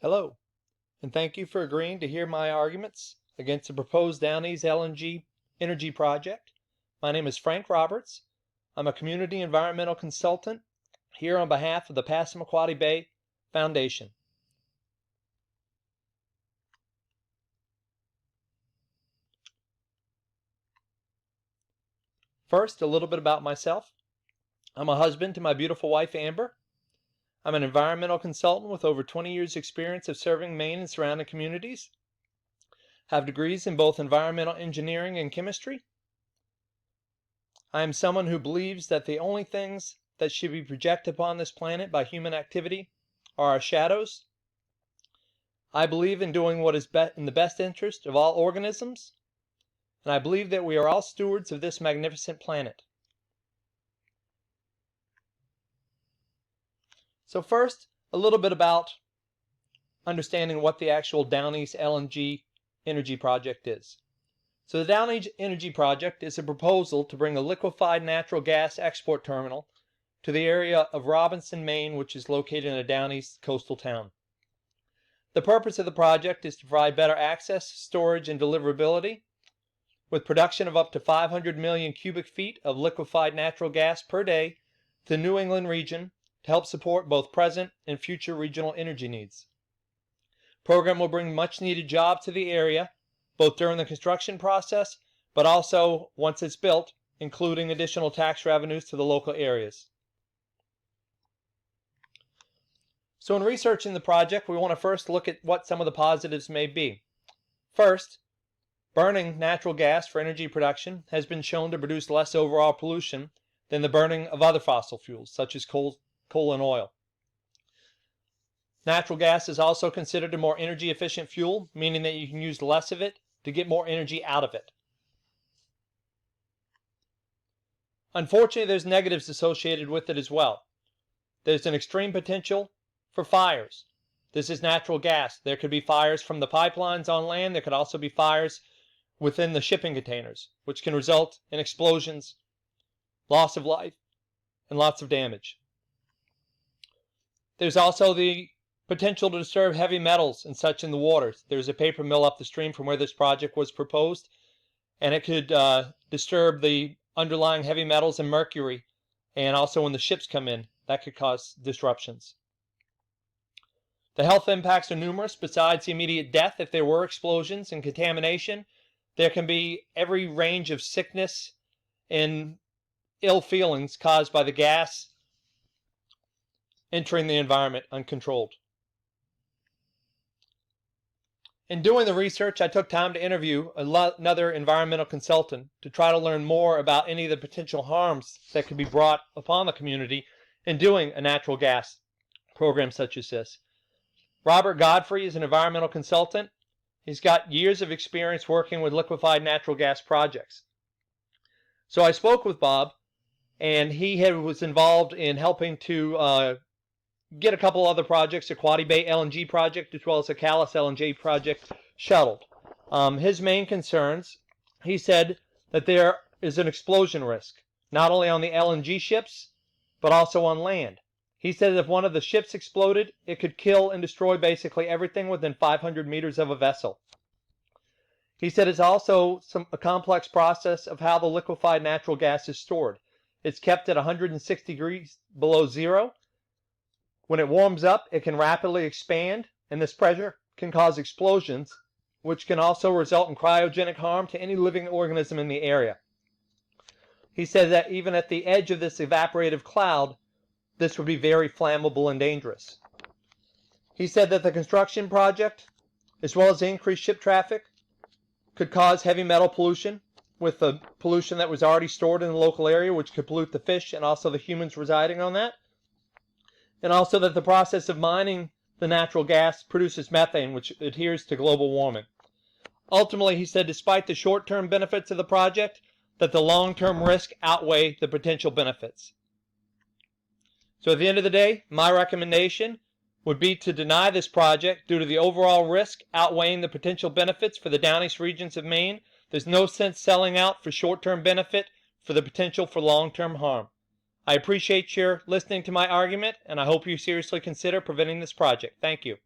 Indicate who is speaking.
Speaker 1: Hello, and thank you for agreeing to hear my arguments against the proposed Downey's LNG energy project. My name is Frank Roberts. I'm a community environmental consultant here on behalf of the Passamaquoddy Bay Foundation. First, a little bit about myself. I'm a husband to my beautiful wife, Amber. I'm an environmental consultant with over 20 years experience of serving Maine and surrounding communities. Have degrees in both environmental engineering and chemistry. I am someone who believes that the only things that should be projected upon this planet by human activity are our shadows. I believe in doing what is in the best interest of all organisms, and I believe that we are all stewards of this magnificent planet. So first, a little bit about understanding what the actual Downey's LNG energy project is. So the Downey's Energy Project is a proposal to bring a liquefied natural gas export terminal to the area of Robinson, Maine, which is located in a Downey's coastal town. The purpose of the project is to provide better access, storage, and deliverability with production of up to 500 million cubic feet of liquefied natural gas per day to the New England region to help support both present and future regional energy needs. The program will bring much needed jobs to the area, both during the construction process, but also once it's built, including additional tax revenues to the local areas. So in researching the project, we want to first look at what some of the positives may be. First, burning natural gas for energy production has been shown to produce less overall pollution than the burning of other fossil fuels, such as coal and oil. Natural gas is also considered a more energy efficient fuel, meaning that you can use less of it to get more energy out of it. Unfortunately, there's negatives associated with it as well. There's an extreme potential for fires. This is natural gas. There could be fires from the pipelines on land. There could also be fires within the shipping containers, which can result in explosions, loss of life, and lots of damage. There's also the potential to disturb heavy metals and such in the waters. There's a paper mill up the stream from where this project was proposed, and it could disturb the underlying heavy metals and mercury, and also when the ships come in, that could cause disruptions. The health impacts are numerous. Besides the immediate death, if there were explosions and contamination, there can be every range of sickness and ill feelings caused by the gas entering the environment uncontrolled. In doing the research, I took time to interview another environmental consultant to try to learn more about any of the potential harms that could be brought upon the community in doing a natural gas program such as this. Robert Godfrey is an environmental consultant. He's got years of experience working with liquefied natural gas projects. So I spoke with Bob, and he was involved in helping to get a couple other projects, the Quoddy Bay LNG project, as well as the Calais LNG project, shuttled. His main concerns, he said that there is an explosion risk, not only on the LNG ships, but also on land. He said that if one of the ships exploded, it could kill and destroy basically everything within 500 meters of a vessel. He said it's also a complex process of how the liquefied natural gas is stored. It's kept at 160 degrees below zero. When it warms up, it can rapidly expand, and this pressure can cause explosions, which can also result in cryogenic harm to any living organism in the area. He said that even at the edge of this evaporative cloud, this would be very flammable and dangerous. He said that the construction project, as well as the increased ship traffic, could cause heavy metal pollution with the pollution that was already stored in the local area, which could pollute the fish and also the humans residing on that. And also that the process of mining the natural gas produces methane, which adheres to global warming. Ultimately, he said, despite the short-term benefits of the project, that the long-term risk outweigh the potential benefits. So at the end of the day, my recommendation would be to deny this project due to the overall risk outweighing the potential benefits for the Downey's regions of Maine. There's no sense selling out for short-term benefit for the potential for long-term harm. I appreciate your listening to my argument, and I hope you seriously consider preventing this project. Thank you.